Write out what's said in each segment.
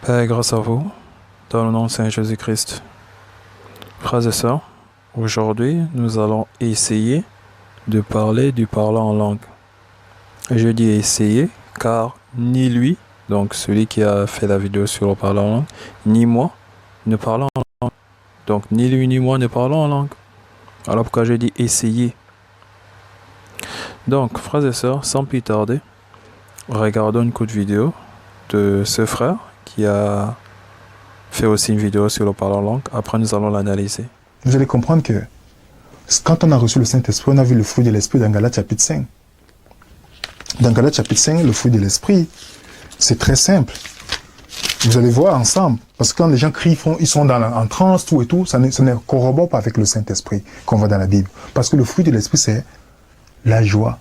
Père, grâce à vous, dans le nom de Saint Jésus-Christ. Frères et sœurs, aujourd'hui, nous allons essayer de parler du parlant en langue. Je dis essayer, car ni lui, donc celui qui a fait la vidéo sur le parlant en langue, ni moi, ne parlons en langue. Donc, ni lui ni moi ne parlons en langue. Alors pourquoi je dis essayer? Donc, frères et sœurs, sans plus tarder, regardons une courte vidéo de ce frère qui a fait aussi une vidéo sur le parlant en langue. Après, nous allons l'analyser. Vous allez comprendre que quand on a reçu le Saint-Esprit, on a vu le fruit de l'Esprit dans Galates chapitre 5. Dans Galates chapitre 5, le fruit de l'Esprit, c'est très simple. Vous allez voir ensemble. Parce que quand les gens crient, ils sont en transe, tout et tout, ça ne corrobore pas avec le Saint-Esprit qu'on voit dans la Bible. Parce que le fruit de l'Esprit, c'est la joie,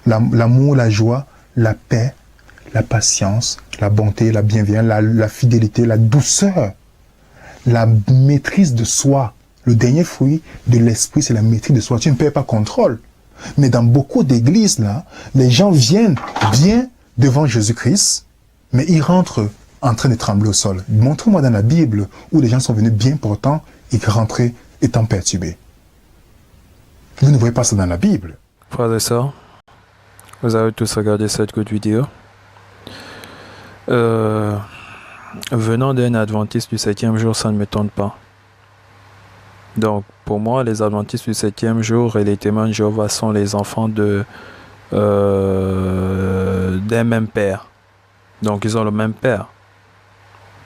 l'amour, la joie, la paix, la patience, la bonté, la bienveillance, la fidélité, la douceur, la maîtrise de soi. Le dernier fruit de l'Esprit, c'est la maîtrise de soi. Tu ne perds pas contrôle. Mais dans beaucoup d'églises, là, les gens viennent bien devant Jésus-Christ, mais ils rentrent en train de trembler au sol. Montrez-moi dans la Bible où les gens sont venus bien portants et rentraient étant perturbés. Vous ne voyez pas ça dans la Bible. Frères et sœurs, vous avez tous regardé cette courte vidéo. Venant d'un adventiste du 7e jour, ça ne m'étonne pas. Donc, pour moi, les adventistes du 7e jour et les témoins de Jéhovah sont les enfants d'un même père. Donc, ils ont le même père,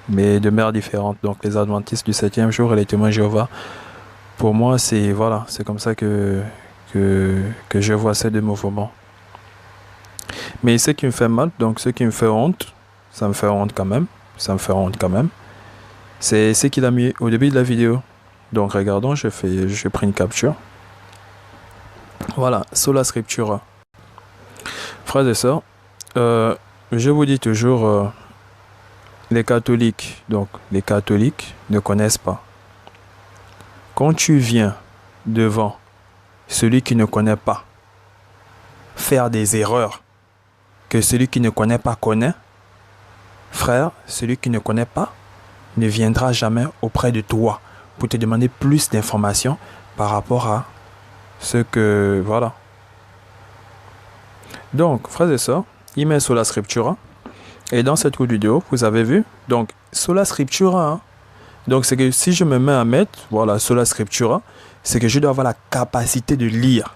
mais de mères différentes. Donc, les adventistes du 7e jour et les témoins de Jéhovah, pour moi, c'est comme ça que je vois ces deux mouvements. Mais ce qui me fait mal, donc ce qui me fait honte, ça me fait honte quand même, c'est ce qu'il a mis au début de la vidéo. Donc regardons, je prends une capture. Voilà, sola scriptura. Frères et sœurs, je vous dis toujours, les catholiques ne connaissent pas. Quand tu viens devant celui qui ne connaît pas, faire des erreurs que celui qui ne connaît pas connaît, frère, celui qui ne connaît pas ne viendra jamais auprès de toi pour te demander plus d'informations par rapport à ce que... Voilà. Donc, frères et sœurs, il met sola scriptura. Et dans cette courte vidéo, vous avez vu, donc, sola scriptura. Hein. Donc, c'est que si je me mets à mettre, voilà, sola scriptura, c'est que je dois avoir la capacité de lire.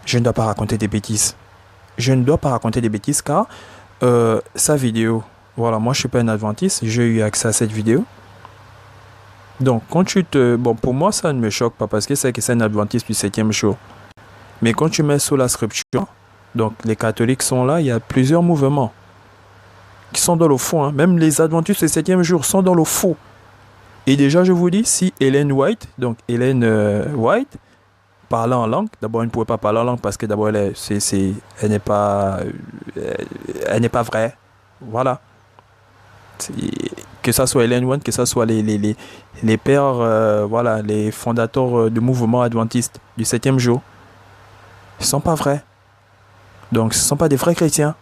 Je ne dois pas raconter des bêtises. Je ne dois pas raconter des bêtises car sa vidéo, voilà, moi je ne suis pas un adventiste, j'ai eu accès à cette vidéo. Donc, quand tu te... Bon, pour moi, ça ne me choque pas parce que c'est un adventiste du 7e jour. Mais quand tu mets sola scriptura, donc les catholiques sont là, il y a plusieurs mouvements qui sont dans le faux. Hein. Même les adventistes du 7e jour sont dans le faux. Et déjà, je vous dis, si Ellen White, parlant en langue, d'abord, elle ne pouvait pas parler en langue parce que d'abord, elle n'est pas vraie. Voilà. Que ça soit Ellen White, que ça soit les pères, voilà, les fondateurs du mouvement adventiste du 7e jour, ils ne sont pas vrais. Donc, ce ne sont pas des vrais chrétiens.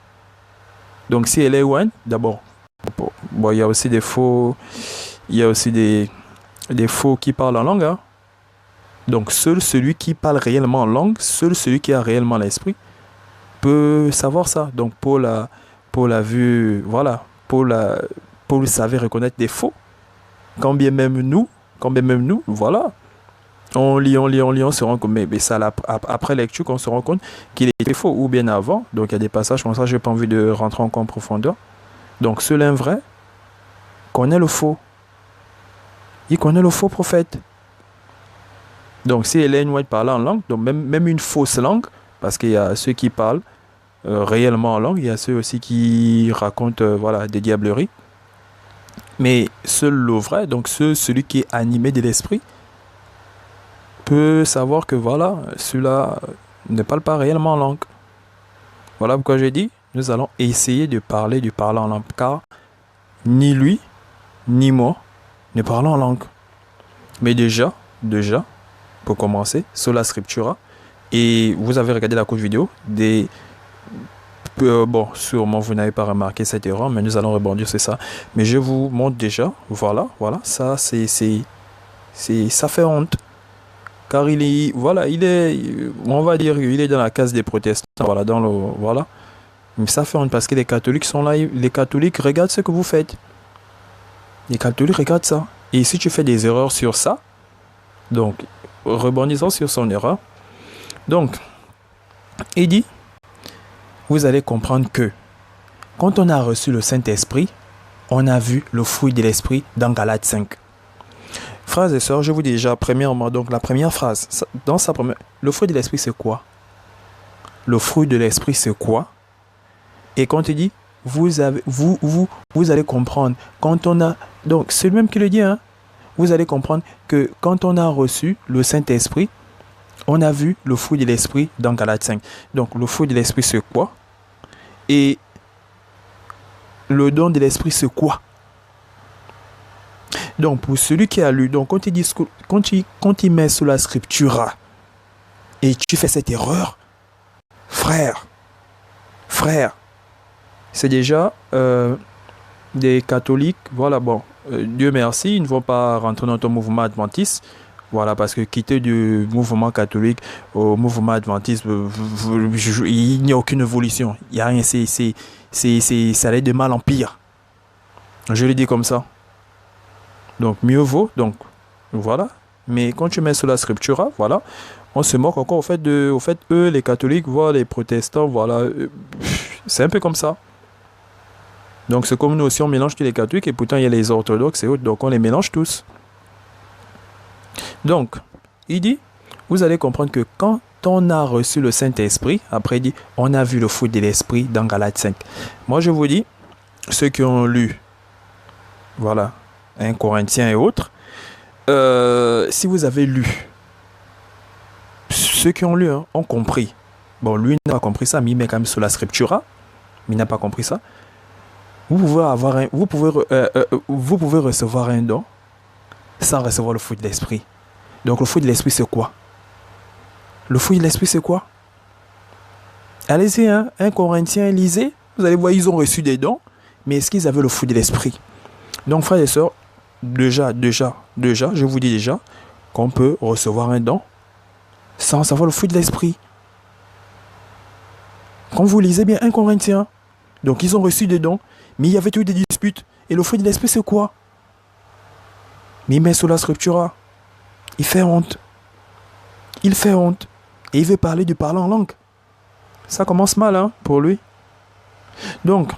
Donc, si Ellen White, d'abord, bon, il y a aussi des faux, des faux qui parlent en langue. Hein. Donc, seul celui qui parle réellement en langue, seul celui qui a réellement l'esprit, peut savoir ça. Donc, Paul a vu, voilà, Paul savait reconnaître des faux. Quand bien même nous, voilà, on lit, on se rend compte, mais ça, après lecture, qu'on se rend compte qu'il était faux, ou bien avant. Donc, il y a des passages comme ça, je n'ai pas envie de rentrer encore en profondeur. Donc, seul un vrai connaît le faux. Il connaît le faux prophète. Donc, si Ellen White parle en langue, donc même une fausse langue, parce qu'il y a ceux qui parlent réellement en langue, il y a ceux aussi qui racontent voilà, des diableries. Mais seul le vrai, donc celui qui est animé de l'esprit, peut savoir que voilà, celui-là ne parle pas réellement en langue. Voilà pourquoi j'ai dit, nous allons essayer de parler du parlant en langue, car ni lui, ni moi ne parlons en langue. Mais déjà, pour commencer, sola scriptura, et vous avez regardé la courte vidéo, des Bon, sûrement vous n'avez pas remarqué cette erreur, mais nous allons rebondir sur ça. Mais je vous montre déjà, voilà, ça ça fait honte. Car on va dire, il est dans la case des protestants, voilà, voilà. Mais ça fait honte parce que les catholiques sont là, les catholiques regardent ce que vous faites. Les catholiques regardent ça. Et si tu fais des erreurs sur ça, donc, rebondissons sur son erreur. Donc, il dit, vous allez comprendre que quand on a reçu le Saint-Esprit, on a vu le fruit de l'Esprit dans Galates 5. Frères et sœurs, je vous dis déjà, premièrement, donc la première phrase, le fruit de l'Esprit, c'est quoi? Le fruit de l'Esprit, c'est quoi? Et quand il dit, vous allez comprendre, quand on a, donc c'est lui-même qui le dit, hein, vous allez comprendre que quand on a reçu le Saint-Esprit, on a vu le fruit de l'Esprit dans Galates 5. Donc le fruit de l'Esprit, c'est quoi? Et le don de l'Esprit, c'est quoi? Donc pour celui qui a lu, donc quand il met sous la scriptura et tu fais cette erreur, frère, c'est déjà des catholiques, voilà, bon, Dieu merci, ils ne vont pas rentrer dans ton mouvement adventiste, voilà, parce que quitter du mouvement catholique au mouvement adventiste, il n'y a aucune évolution, il n'y a rien, ça allait de mal en pire, je le dis comme ça. Donc mieux vaut, donc voilà, mais quand tu mets sur la scriptura, voilà, on se moque encore au fait, eux, les catholiques, voilà, les protestants, voilà, c'est un peu comme ça. Donc c'est comme nous aussi, on mélange tous les catholiques et pourtant il y a les orthodoxes et autres, donc on les mélange tous. Donc, il dit, vous allez comprendre que quand on a reçu le Saint-Esprit, après il dit, on a vu le fruit de l'Esprit dans Galates 5. Moi je vous dis, ceux qui ont lu, voilà, 1 Corinthiens et autres, si vous avez lu, ceux qui ont lu ont compris. Bon, lui n'a pas compris ça, mais il met quand même sur la scriptura, mais il n'a pas compris ça. Vous pouvez recevoir un don sans recevoir le fruit de l'Esprit. Donc le fruit de l'Esprit, c'est quoi? Le fruit de l'Esprit, c'est quoi? Allez-y, 1 Corinthiens, lisez. Vous allez voir, ils ont reçu des dons, mais est-ce qu'ils avaient le fruit de l'Esprit? Donc, frères et sœurs, déjà, je vous dis déjà qu'on peut recevoir un don sans avoir le fruit de l'Esprit. Quand vous lisez bien 1 Corinthiens, donc ils ont reçu des dons, mais il y avait eu des disputes. Et le fruit de l'Esprit, c'est quoi? Mais il met sur la scriptura. Il fait honte. Et il veut parler du parler en langue. Ça commence mal pour lui. Donc,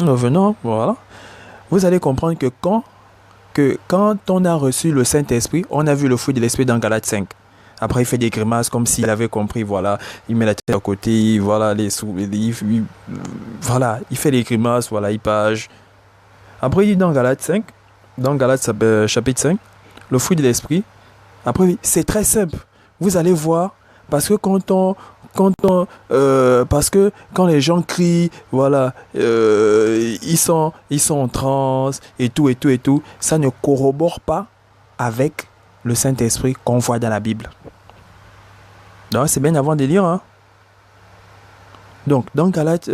revenons, voilà. Vous allez comprendre que quand on a reçu le Saint-Esprit, on a vu le fruit de l'Esprit dans Galates 5. Après, il fait des grimaces comme s'il avait compris, voilà. Il met la tête à côté, voilà, voilà, il fait des grimaces, voilà, il page. Après, il dit dans Galates chapitre 5, le fruit de l'Esprit. Après, c'est très simple. Vous allez voir, parce que parce que quand les gens crient, voilà, ils sont en transe et tout, ça ne corrobore pas avec le Saint-Esprit qu'on voit dans la Bible. Donc, c'est bien avant de lire. Donc, dans Galates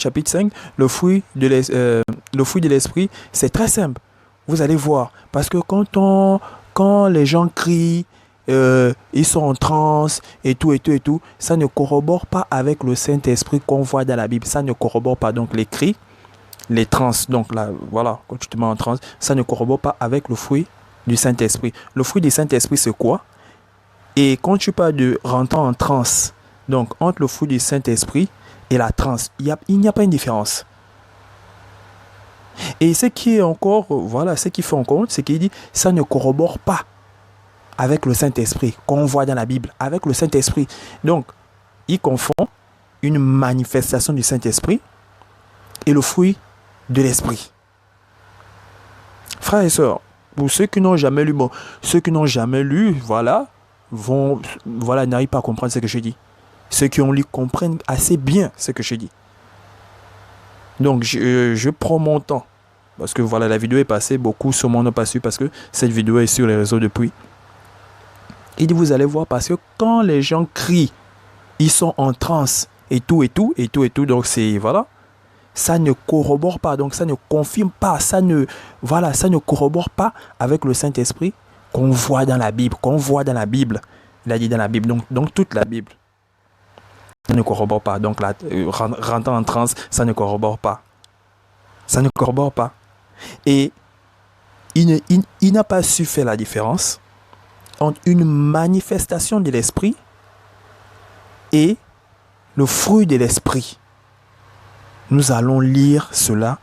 chapitre 5, le fruit de l'Esprit, c'est très simple. Vous allez voir, parce que quand les gens crient, ils sont en transe et tout, ça ne corrobore pas avec le Saint-Esprit qu'on voit dans la Bible. Ça ne corrobore pas. Donc les cris, les trans, donc là, voilà, quand tu te mets en transe, ça ne corrobore pas avec le fruit du Saint-Esprit. Le fruit du Saint-Esprit, c'est quoi? Et quand tu parles de rentrer en transe, donc entre le fruit du Saint-Esprit et la transe, il n'y a pas une différence. Et ce qui est encore, voilà, ce qui fait encore, c'est qu'il dit, ça ne corrobore pas avec le Saint-Esprit qu'on voit dans la Bible, avec le Saint-Esprit. Donc, il confond une manifestation du Saint-Esprit et le fruit de l'Esprit. Frères et sœurs, pour ceux qui n'ont jamais lu, voilà, n'arrivent pas à comprendre ce que je dis. Ceux qui ont lu comprennent assez bien ce que je dis. Donc, je prends mon temps. Parce que voilà, la vidéo est passée, beaucoup sur moi n'ont pas su parce que cette vidéo est sur les réseaux depuis. Il dit, vous allez voir, parce que quand les gens crient, ils sont en transe et tout, et tout, et tout, et tout. Donc c'est, voilà. Ça ne corrobore pas, donc ça ne confirme pas, ça ne corrobore pas avec le Saint-Esprit qu'on voit dans la Bible, Il a dit dans la Bible, donc toute la Bible. Ça ne corrobore pas. Donc là, rentrant en transe, ça ne corrobore pas. Ça ne corrobore pas. Et il n'a pas su faire la différence entre une manifestation de l'esprit et le fruit de l'esprit. Nous allons lire cela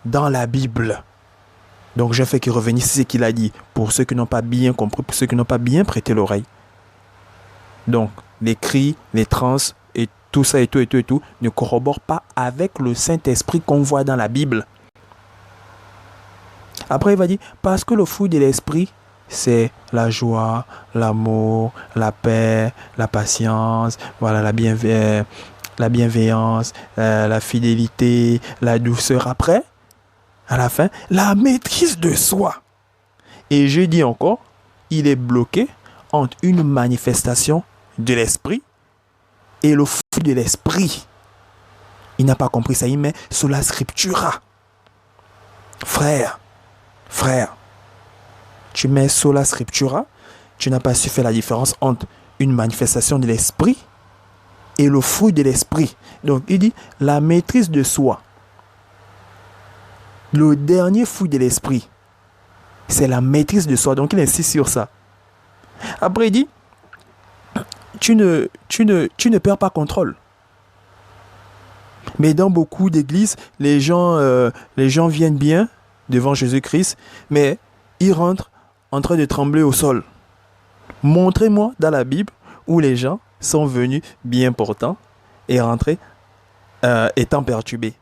dans la Bible. Donc je fais que revenir sur ce qu'il a dit pour ceux qui n'ont pas bien compris, pour ceux qui n'ont pas bien prêté l'oreille. Donc les cris, les transes et tout ça et tout ne corroborent pas avec le Saint-Esprit qu'on voit dans la Bible. Après il va dire parce que le fruit de l'esprit c'est la joie, l'amour, la paix, la patience, voilà, la bienveillance, la fidélité, la douceur. Après, à la fin, la maîtrise de soi. Et je dis encore, il est bloqué entre une manifestation de l'esprit et le fruit de l'esprit. Il n'a pas compris ça, il met sola scriptura. Frère, tu mets sola scriptura, tu n'as pas su faire la différence entre une manifestation de l'esprit et le fruit de l'esprit. Donc il dit la maîtrise de soi. Le dernier fruit de l'esprit, c'est la maîtrise de soi. Donc il insiste sur ça. Après il dit tu ne perds pas contrôle. Mais dans beaucoup d'églises, les gens viennent bien devant Jésus-Christ, mais ils rentrent en train de trembler au sol. Montrez-moi dans la Bible où les gens sont venus bien portants et rentrés étant perturbés.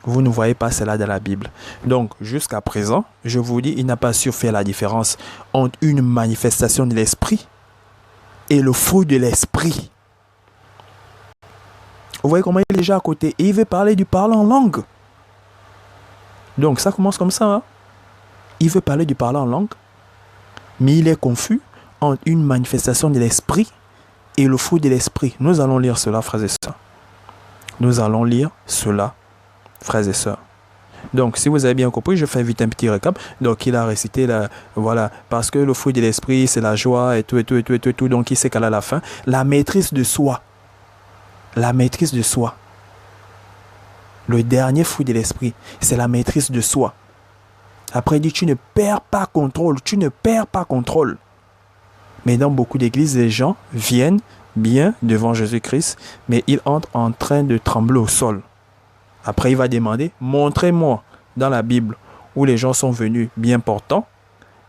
Vous ne voyez pas cela dans la Bible. Donc, jusqu'à présent, je vous dis, il n'a pas su faire la différence entre une manifestation de l'esprit et le fruit de l'esprit. Vous voyez comment il est déjà à côté. Et il veut parler du parler en langue. Donc, ça commence comme ça. Hein? Il veut parler du parler en langue, mais il est confus entre une manifestation de l'esprit et le fruit de l'esprit. Nous allons lire cela, frères et sœurs. Nous allons lire cela, frères et sœurs. Donc, si vous avez bien compris, je fais vite un petit récap. Donc, il a récité, voilà, parce que le fruit de l'esprit, c'est la joie et tout. Donc, il sait qu'à la fin, la maîtrise de soi. La maîtrise de soi. Le dernier fruit de l'esprit, c'est la maîtrise de soi. Après, il dit, tu ne perds pas contrôle. Mais dans beaucoup d'églises, les gens viennent bien devant Jésus-Christ, mais ils entrent en train de trembler au sol. Après, il va demander, montrez-moi dans la Bible où les gens sont venus bien portants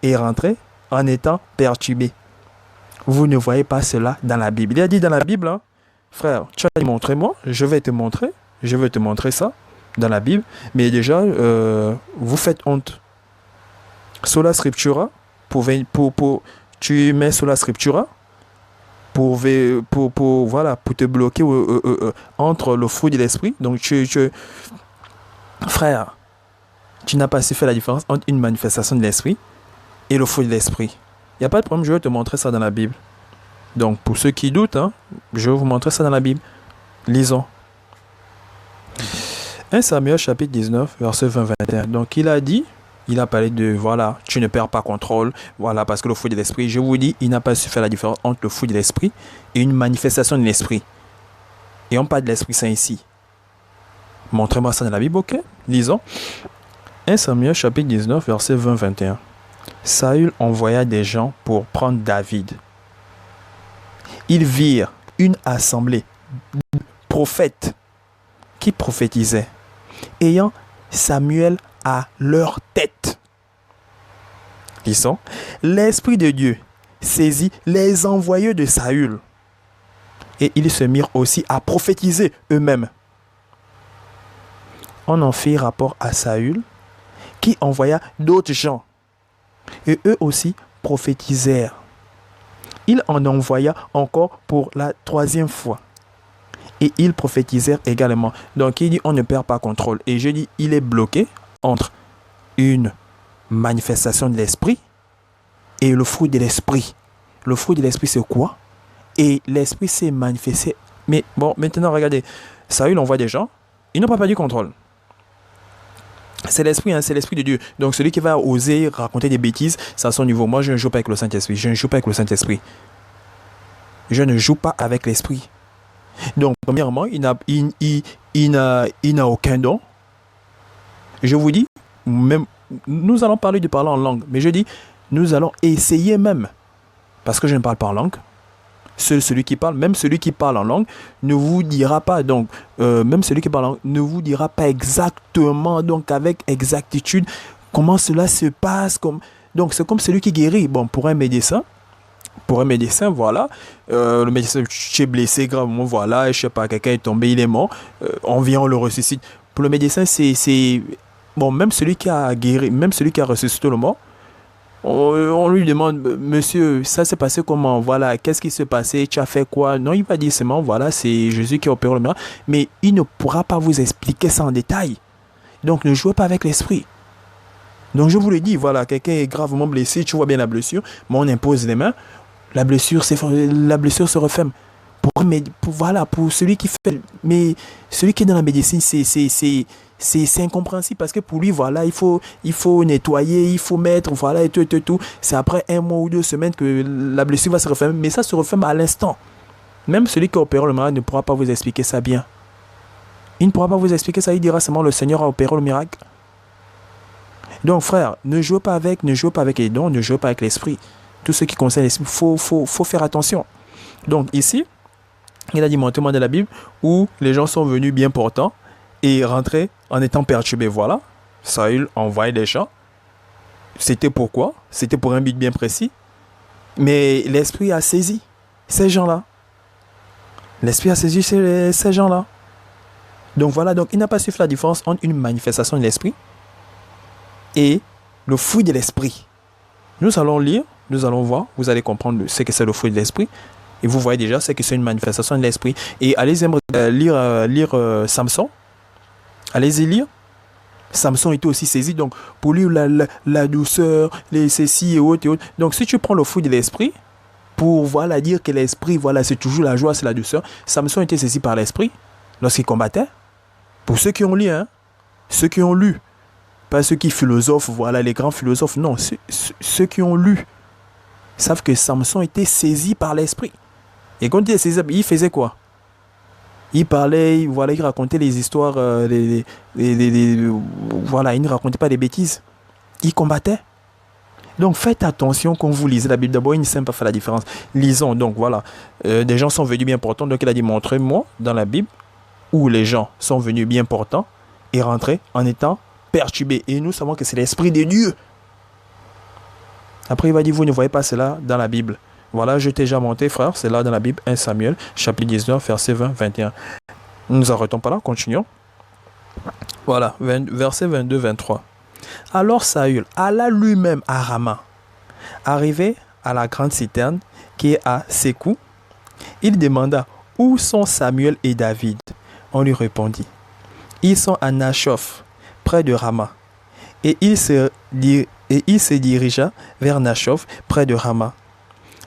et rentrés en étant perturbés. Vous ne voyez pas cela dans la Bible. Il a dit dans la Bible, hein, frère, tu as dit montrez-moi, je vais te montrer ça dans la Bible, mais déjà, vous faites honte. Sola scriptura, tu mets sola scriptura pour te bloquer entre le fruit de l'esprit. Donc, frère, tu n'as pas su faire la différence entre une manifestation de l'esprit et le fruit de l'esprit. Il n'y a pas de problème, je vais te montrer ça dans la Bible. Donc, pour ceux qui doutent, hein, je vais vous montrer ça dans la Bible. Lisons. 1 Samuel chapitre 19, verset 20-21. Donc, il a parlé de, voilà, tu ne perds pas contrôle, voilà, parce que le fruit de l'esprit, je vous dis, il n'a pas su faire la différence entre le fruit de l'esprit et une manifestation de l'esprit. Et on parle de l'Esprit Saint ici. Montrez-moi ça dans la Bible, ok? Lisons. 1 Samuel chapitre 19, verset 20-21. Saül envoya des gens pour prendre David. Ils virent une assemblée de prophètes qui prophétisaient, ayant Samuel à leur tête. Lisons. L'Esprit de Dieu saisit les envoyés de Saül, et ils se mirent aussi à prophétiser eux-mêmes. On en fit rapport à Saül, qui envoya d'autres gens, et eux aussi prophétisèrent. Il en envoya encore pour la 3e fois. Et ils prophétisèrent également. Donc il dit on ne perd pas contrôle. Et je dis il est bloqué entre une manifestation de l'esprit et le fruit de l'esprit. Le fruit de l'esprit c'est quoi? Et l'esprit s'est manifesté Mais bon, maintenant, regardez. Saül envoie des gens. Ils n'ont pas perdu contrôle. C'est l'esprit, hein, c'est l'esprit de Dieu. Donc celui qui va oser raconter des bêtises, c'est à son niveau. Moi, je ne joue pas avec le Saint-Esprit. Je ne joue pas avec le Saint-Esprit. Je ne joue pas avec l'esprit. Donc, premièrement, il n'a aucun don. Je vous dis, même, nous allons parler de parler en langue. Mais je dis, nous allons essayer même. Parce que je ne parle pas en langue. Seul celui qui parle, même celui qui parle en langue, ne vous dira pas, donc, même celui qui parle en langue, ne vous dira pas exactement, donc avec exactitude, comment cela se passe. Donc, c'est comme celui qui guérit. Bon, pour un médecin, voilà, le médecin, tu es blessé gravement, voilà, je sais pas, quelqu'un est tombé, il est mort, on vient, on le ressuscite. Pour le médecin, bon, même celui qui a guéri, même celui qui a ressuscité le mort, on lui demande, monsieur, ça s'est passé comment? Voilà, qu'est-ce qui s'est passé? Tu as fait quoi? Non, il va dire seulement, voilà, c'est Jésus qui a opéré le miracle. Mais il ne pourra pas vous expliquer ça en détail. Donc, ne jouez pas avec l'esprit. Donc, je vous le dis, voilà, quelqu'un est gravement blessé, tu vois bien la blessure, mais on impose les mains, la blessure se referme. Voilà, pour celui qui fait, mais celui qui est dans la médecine, c'est incompréhensible parce que pour lui, voilà, il faut nettoyer, il faut mettre, voilà, et tout. C'est après 1 mois ou 2 semaines que la blessure va se refermer, mais ça se referme à l'instant. Même celui qui a opéré le miracle ne pourra pas vous expliquer ça bien. Il ne pourra pas vous expliquer ça, il dira seulement le Seigneur a opéré le miracle. Donc frère, ne jouez pas avec les dons, ne jouez pas avec l'esprit. Tout ce qui concerne l'esprit, faut faire attention. Donc ici, il a dit montrez-moi de la Bible où les gens sont venus bien portants et rentrés en étant perturbés. Voilà, Saül envoyait des gens. C'était pourquoi? C'était pour un but bien précis. Mais l'esprit a saisi ces gens-là. L'esprit a saisi ces gens-là. Donc voilà, donc il n'a pas su faire la différence entre une manifestation de l'esprit et le fruit de l'esprit. Nous allons lire, nous allons voir, vous allez comprendre ce que c'est le fruit de l'esprit. Et vous voyez déjà ce que c'est une manifestation de l'esprit. Et allez-y lire Samson. Allez-y lire. Samson était aussi saisi. Donc, pour lui, la douceur, les ceci et autres et autres. Donc, si tu prends le fruit de l'esprit, pour voilà, dire que l'esprit, voilà, c'est toujours la joie, c'est la douceur. Samson était saisi par l'esprit lorsqu'il combattait. Pour ceux qui ont lu, hein, ceux qui ont lu, pas ceux qui philosophent, voilà, les grands philosophes, non, ceux qui ont lu savent que Samson était saisi par l'esprit. Et quand il était saisi, il faisait quoi? Il parlait, voilà, il racontait les histoires, voilà, il ne racontait pas des bêtises. Il combattait. Donc faites attention quand vous lisez la Bible. D'abord, il ne sait pas faire la différence. Lisons, donc voilà. Des gens sont venus bien portants. Donc il a dit, montrez-moi dans la Bible où les gens sont venus bien portants et rentrés en étant perturbés. Et nous savons que c'est l'Esprit de Dieu. Après, il va dire, vous ne voyez pas cela dans la Bible. Voilà, je t'ai déjà montré, frère, c'est là dans la Bible, 1 Samuel, chapitre 19, verset 20, 21. Nous nous arrêtons pas là, continuons. Voilà, verset 22, 23. Alors Saül alla lui-même à Rama. Arrivé à la grande citerne qui est à Sékou, il demanda, où sont Samuel et David? On lui répondit, ils sont à Nachof, près de Rama. Et il se dirigea vers Nachof, près de Rama.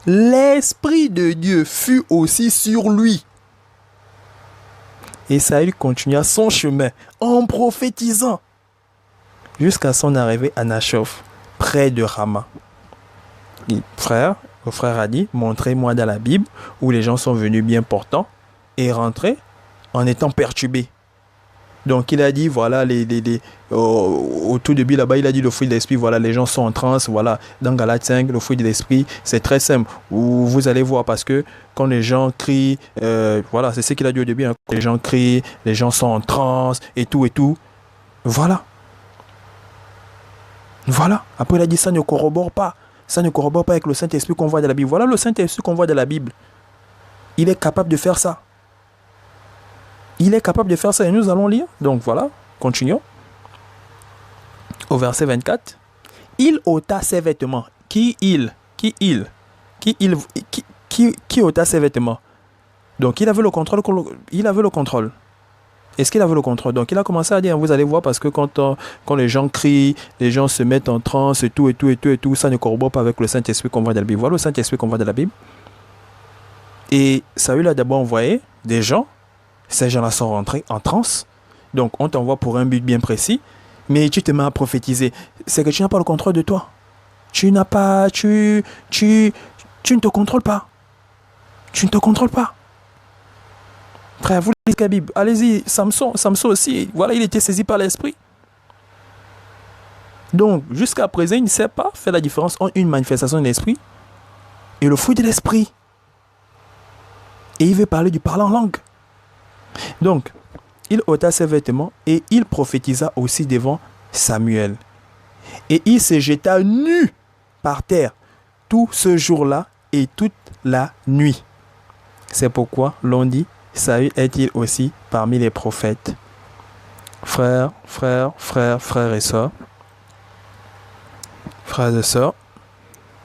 L'Esprit de Dieu fut aussi sur lui. Et Saül continua son chemin en prophétisant jusqu'à son arrivée à Nachof, près de Rama. Le frère a dit, montrez-moi dans la Bible où les gens sont venus bien portants et rentrés en étant perturbés. Donc il a dit, voilà, au tout début là-bas, il a dit le fruit de l'esprit, voilà, les gens sont en transe, voilà, dans Galates 5, le fruit de l'esprit, c'est très simple, où vous allez voir, parce que quand les gens crient, voilà, c'est ce qu'il a dit au début, hein, quand les gens crient, les gens sont en transe, et tout, voilà. Voilà, après il a dit, ça ne corrobore pas avec le Saint-Esprit qu'on voit dans la Bible. Voilà le Saint-Esprit qu'on voit dans la Bible. Il est capable de faire ça. Il est capable de faire ça et nous allons lire. Donc voilà, continuons. Au verset 24. Il ôta ses vêtements. Qui ôta ses vêtements? Donc il avait le contrôle. Est-ce qu'il avait le contrôle? Donc il a commencé à dire, vous allez voir, parce que quand les gens crient, les gens se mettent en transe et tout, ça ne corrobore pas avec le Saint-Esprit qu'on voit dans la Bible. Voilà le Saint-Esprit qu'on voit dans la Bible. Et Saül a d'abord envoyé des gens. Ces gens-là sont rentrés en transe. Donc, on t'envoie pour un but bien précis. Mais tu te mets à prophétiser. C'est que tu n'as pas le contrôle de toi. Tu ne te contrôles pas. Tu ne te contrôles pas. Frère, vous lisez la Bible. Allez-y, Samson aussi. Voilà, il était saisi par l'esprit. Donc, jusqu'à présent, il ne sait pas faire la différence entre une manifestation de l'esprit et le fruit de l'esprit. Et il veut parler du parler en langue. Donc, il ôta ses vêtements et il prophétisa aussi devant Samuel. Et il se jeta nu par terre tout ce jour-là et toute la nuit. C'est pourquoi l'on dit, Saül est-il aussi parmi les prophètes. Frères et sœurs. Frères et sœurs.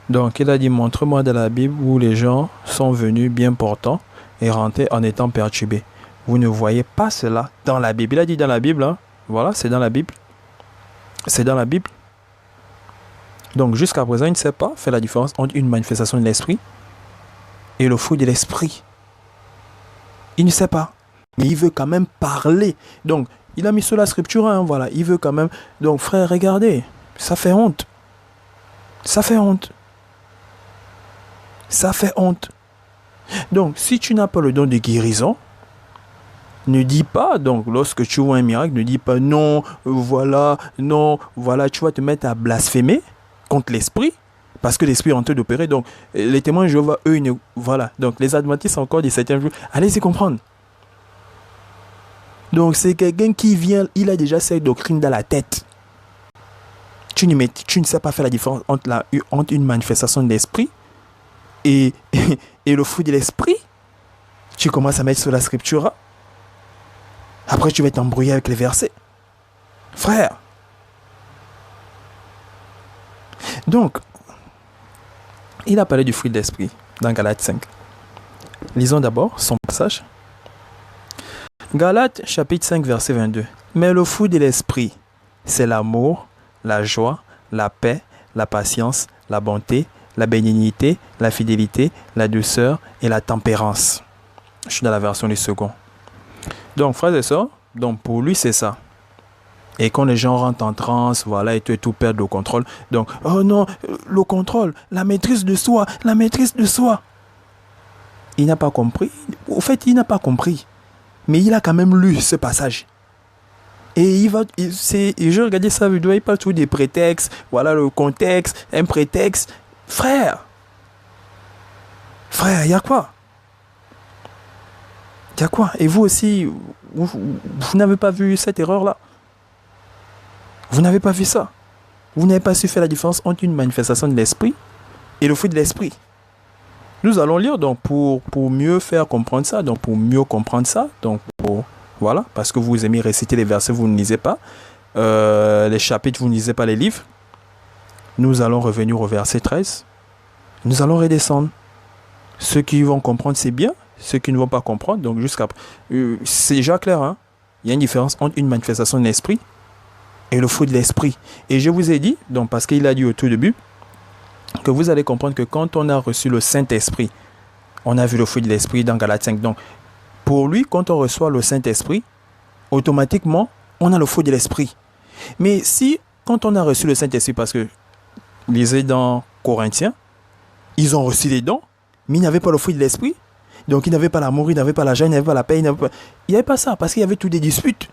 Donc, il a dit, montre-moi dans la Bible où les gens sont venus bien portants et rentrés en étant perturbés. Vous ne voyez pas cela dans la Bible. Il a dit dans la Bible, hein. Voilà, c'est dans la Bible. C'est dans la Bible. Donc, jusqu'à présent, il ne sait pas faire la différence entre une manifestation de l'esprit et le fruit de l'esprit. Il ne sait pas. Mais il veut quand même parler. Donc, il a mis sur la scripture, hein, voilà. Il veut quand même. Donc, frère, regardez. Ça fait honte. Ça fait honte. Ça fait honte. Donc, si tu n'as pas le don de guérison, ne dis pas, donc, lorsque tu vois un miracle, ne dis pas non, voilà, tu vas te mettre à blasphémer contre l'esprit, parce que l'esprit est en train d'opérer. Donc, les témoins de Jéhovah, eux, voilà. Donc, les adventistes encore du 7e jour, allez-y comprendre. Donc, c'est quelqu'un qui vient, il a déjà cette doctrine dans la tête. Tu ne sais pas faire la différence entre une manifestation de l'esprit et le fruit de l'esprit. Tu commences à mettre sur la scripture. Après, tu vas t'embrouiller avec les versets. Frère. Donc, il a parlé du fruit de l'esprit dans Galates 5. Lisons d'abord son passage. Galates chapitre 5 verset 22. Mais le fruit de l'esprit, c'est l'amour, la joie, la paix, la patience, la bonté, la bénignité, la fidélité, la douceur et la tempérance. Je suis dans la version du second. Donc, frères et sœurs, donc pour lui, c'est ça. Et quand les gens rentrent en transe, voilà, et tout perdent le contrôle. Donc, oh non, le contrôle, la maîtrise de soi. Il n'a pas compris. Au fait, il n'a pas compris. Mais il a quand même lu ce passage. Et je regardais sa vidéo, il parle toujours des prétextes, voilà le contexte, un prétexte. Frère, il y a quoi? Il y a quoi? Et vous aussi, vous n'avez pas vu cette erreur-là? Vous n'avez pas vu ça? Vous n'avez pas su faire la différence entre une manifestation de l'esprit et le fruit de l'esprit. Nous allons lire donc pour mieux faire comprendre ça, voilà, parce que vous aimez réciter les versets, vous ne lisez pas les chapitres, vous ne lisez pas les livres. Nous allons revenir au verset 13. Nous allons redescendre. Ceux qui vont comprendre, c'est bien. Ceux qui ne vont pas comprendre, donc jusqu'à... c'est déjà clair, hein? Il y a une différence entre une manifestation de l'esprit et le fruit de l'esprit. Et je vous ai dit, donc parce qu'il a dit au tout début, que vous allez comprendre que quand on a reçu le Saint-Esprit, on a vu le fruit de l'esprit dans Galates 5. Donc, pour lui, quand on reçoit le Saint-Esprit, automatiquement, on a le fruit de l'esprit. Mais si, quand on a reçu le Saint-Esprit, parce que, lisez dans Corinthiens, ils ont reçu les dons, mais ils n'avaient pas le fruit de l'esprit. Donc, ils n'avaient pas l'amour, ils n'avaient pas la joie, ils n'avaient pas la paix, il n'y avait pas ça, parce qu'il y avait toutes des disputes.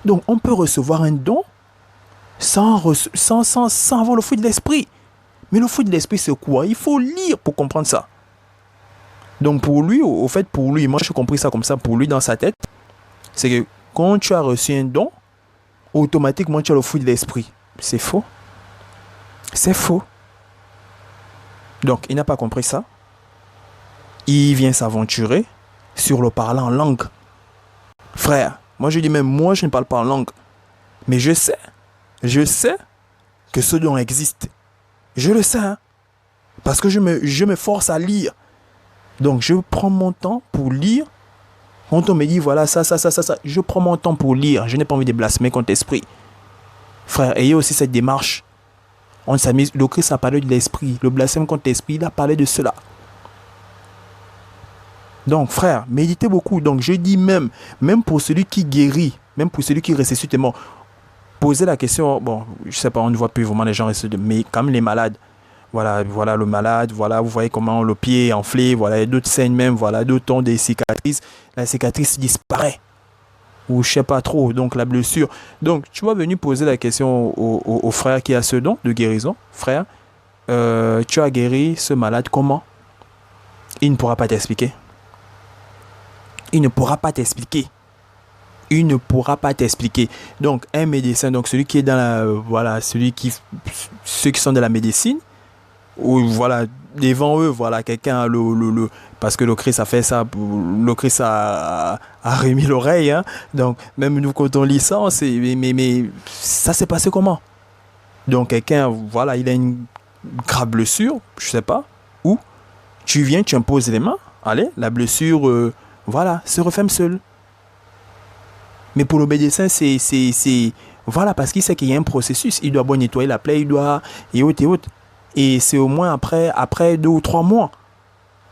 Donc, on peut recevoir un don sans avoir le fruit de l'esprit. Mais le fruit de l'esprit, c'est quoi? Il faut lire pour comprendre ça. Donc, pour lui, au fait, moi, j'ai compris ça comme ça, pour lui, dans sa tête, c'est que quand tu as reçu un don, automatiquement, tu as le fruit de l'esprit. C'est faux. C'est faux. Donc, il n'a pas compris ça. Il vient s'aventurer sur le parler en langue. Frère, moi je dis même, moi je ne parle pas en langue. Mais je sais que ce don existe. Je le sais, hein, parce que je me force à lire. Donc je prends mon temps pour lire. Quand on me dit voilà ça, je prends mon temps pour lire. Je n'ai pas envie de blasphémer contre l'esprit. Frère, ayez aussi cette démarche. Le Christ a parlé de l'esprit. Le blasphème contre l'esprit, il a parlé de cela. Donc, frère, méditez beaucoup. Donc, je dis même pour celui qui guérit, même pour celui qui ressuscite est mort, posez la question, bon, je sais pas, on ne voit plus vraiment les gens ressuscités, mais comme les malades, voilà le malade, voilà, vous voyez comment le pied est enflé, voilà, il y a d'autres scènes même, voilà, d'autres ont des cicatrices, la cicatrice disparaît, ou je sais pas trop, donc la blessure. Donc, tu vas venir poser la question au frère qui a ce don de guérison, frère, tu as guéri ce malade comment? Il ne pourra pas t'expliquer. Il ne pourra pas t'expliquer. Il ne pourra pas t'expliquer. Donc, un médecin, donc celui qui est dans la, voilà, ceux qui sont dans la médecine, ou voilà, devant eux, voilà, quelqu'un, parce que le Christ a fait ça, le Christ a remis l'oreille, hein. Donc, même nous, quand on lit ça, mais ça s'est passé comment? Donc, quelqu'un, voilà, il a une grave blessure, je sais pas, ou tu viens, tu imposes les mains, allez, la blessure, voilà, se referme seule. Mais pour le médecin, voilà, parce qu'il sait qu'il y a un processus. Il doit bien nettoyer la plaie, il doit, et autres, et autres. Et c'est au moins après 2 ou 3 mois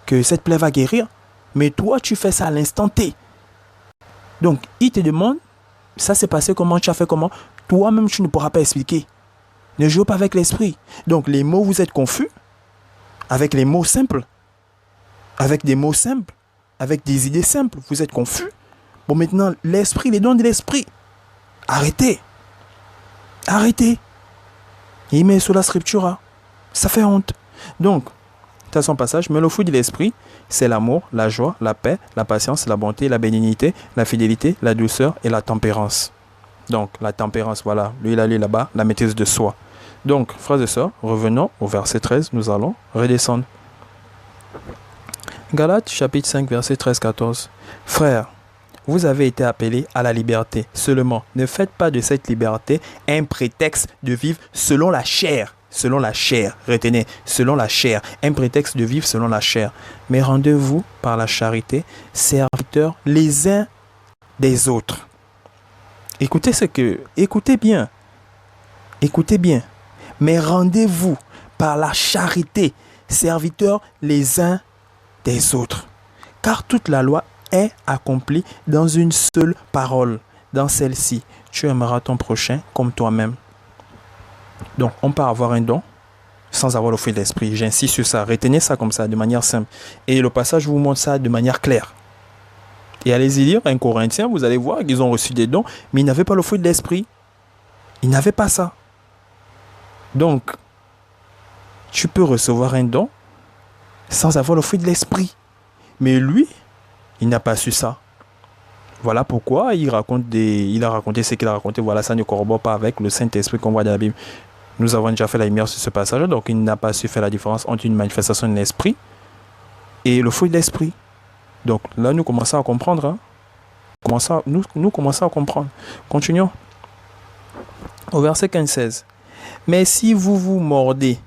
que cette plaie va guérir. Mais toi, tu fais ça à l'instant T. Donc, il te demande, ça s'est passé comment, tu as fait comment. Toi-même, tu ne pourras pas expliquer. Ne joue pas avec l'esprit. Donc, les mots, vous êtes confus. Avec les mots simples. Avec des mots simples. Avec des idées simples. Vous êtes confus. Bon, maintenant, l'esprit, les dons de l'esprit. Arrêtez. Arrêtez. Il met sur la scriptura. Ça fait honte. Donc, tu as son passage, mais le fruit de l'esprit, c'est l'amour, la joie, la paix, la patience, la bonté, la bénignité, la fidélité, la douceur et la tempérance. Donc, la tempérance, voilà. Lui, il a lu là-bas, la maîtrise de soi. Donc, frères et sœurs, revenons au verset 13. Nous allons redescendre. Galates, chapitre 5, verset 13-14. Frères, vous avez été appelés à la liberté. Seulement, ne faites pas de cette liberté un prétexte de vivre selon la chair. Selon la chair, retenez, selon la chair, un prétexte de vivre selon la chair. Mais rendez-vous par la charité, serviteurs les uns des autres. Écoutez bien. Mais rendez-vous par la charité, serviteurs les uns des autres. Car toute la loi est accomplie dans une seule parole. Dans celle-ci, tu aimeras ton prochain comme toi-même. Donc, on peut avoir un don sans avoir le fruit de l'esprit. J'insiste sur ça. Retenez ça comme ça, de manière simple. Et le passage vous montre ça de manière claire. Et allez-y lire 1 Corinthiens, vous allez voir qu'ils ont reçu des dons, mais ils n'avaient pas le fruit de l'esprit. Ils n'avaient pas ça. Donc, tu peux recevoir un don sans avoir le fruit de l'esprit. Mais lui, il n'a pas su ça. Voilà pourquoi il a raconté ce qu'il a raconté. Voilà, ça ne corrobore pas avec le Saint-Esprit qu'on voit dans la Bible. Nous avons déjà fait la lumière sur ce passage, donc il n'a pas su faire la différence entre une manifestation de l'esprit et le fruit de l'esprit. Donc là, nous commençons à comprendre. Hein. Nous commençons à comprendre. Continuons. Au verset 15-16. Mais si vous vous mordez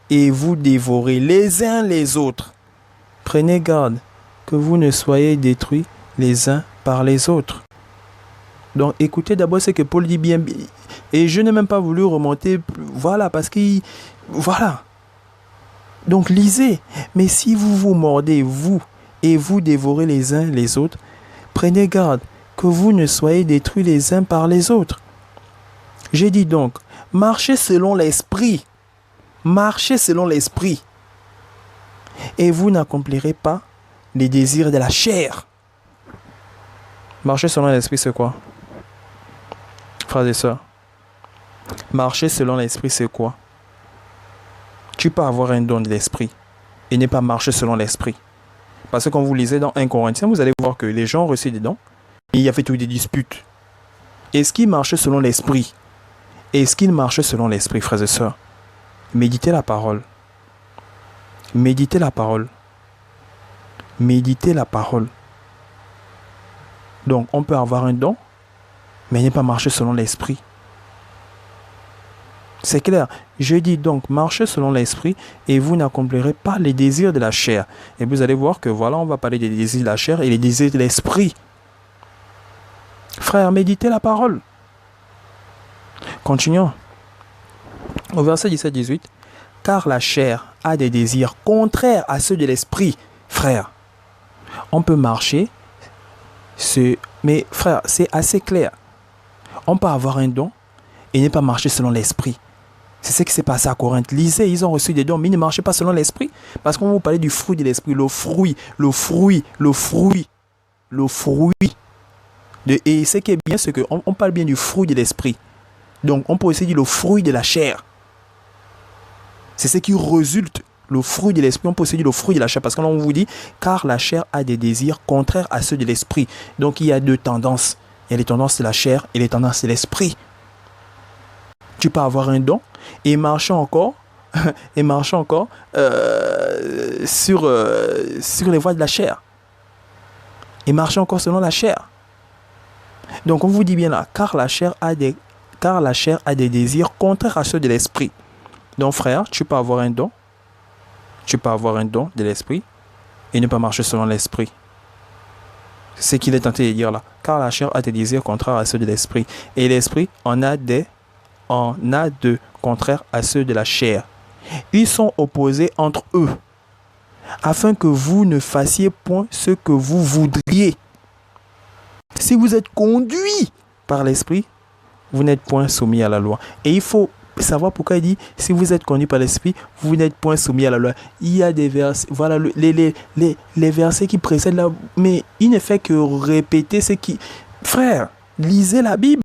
et vous dévorez les uns les autres, prenez garde que vous ne soyez détruits les uns par les autres. Donc écoutez d'abord ce que Paul dit bien. Et je n'ai même pas voulu remonter. Voilà, parce que... Voilà. Donc lisez. Mais si vous vous mordez, vous, et vous dévorez les uns les autres, prenez garde que vous ne soyez détruits les uns par les autres. J'ai dit donc, marchez selon l'esprit. Marchez selon l'esprit. Et vous n'accomplirez pas les désirs de la chair. Marcher selon l'esprit, c'est quoi? Frères et sœurs, marcher selon l'esprit, c'est quoi? Tu peux avoir un don de l'esprit et ne pas marcher selon l'esprit. Parce que quand vous lisez dans 1 Corinthiens, vous allez voir que les gens ont reçu des dons et il y avait toutes des disputes. Est-ce qu'ils marchaient selon l'esprit? Est-ce qu'ils marchaient selon l'esprit, frères et sœurs? Méditez la parole. Méditez la parole. Méditez la parole. Donc, on peut avoir un don, mais ne pas marcher selon l'esprit. C'est clair. Je dis donc, marchez selon l'esprit et vous n'accomplirez pas les désirs de la chair. Et vous allez voir que voilà, on va parler des désirs de la chair et les désirs de l'esprit. Frère, méditez la parole. Continuons. Au verset 17-18. Car la chair a des désirs contraires à ceux de l'esprit, frère. On peut marcher, mais frère, c'est assez clair. On peut avoir un don et ne pas marcher selon l'esprit. C'est ce qui s'est passé à Corinthe. Lisez, ils ont reçu des dons, mais ils ne marchaient pas selon l'esprit. Parce qu'on vous parlait du fruit de l'esprit, le fruit. Et ce qui est bien, c'est qu'on parle bien du fruit de l'esprit. Donc, on peut aussi dire le fruit de la chair. C'est ce qui résulte, le fruit de l'esprit. On peut aussi dire le fruit de la chair. Parce qu'on vous dit, car la chair a des désirs contraires à ceux de l'esprit. Donc, il y a deux tendances. Il y a les tendances de la chair et les tendances de l'esprit. Tu peux avoir un don et marcher encore, sur les voies de la chair. Et marcher encore selon la chair. Donc, on vous dit bien là, car la chair a des désirs contraires à ceux de l'esprit. Donc, frère, tu peux avoir un don. Tu peux avoir un don de l'esprit et ne pas marcher selon l'esprit. C'est ce qu'il est tenté de dire là. Car la chair a des désirs contraires à ceux de l'esprit. Et l'esprit en a de contraires à ceux de la chair. Ils sont opposés entre eux, afin que vous ne fassiez point ce que vous voudriez. Si vous êtes conduit par l'esprit, vous n'êtes point soumis à la loi. Et il faut savoir pourquoi il dit, si vous êtes conduit par l'esprit, vous n'êtes point soumis à la loi. Il y a des versets, voilà, les versets qui précèdent là, mais il ne fait que répéter ce qui... Frère, lisez la Bible.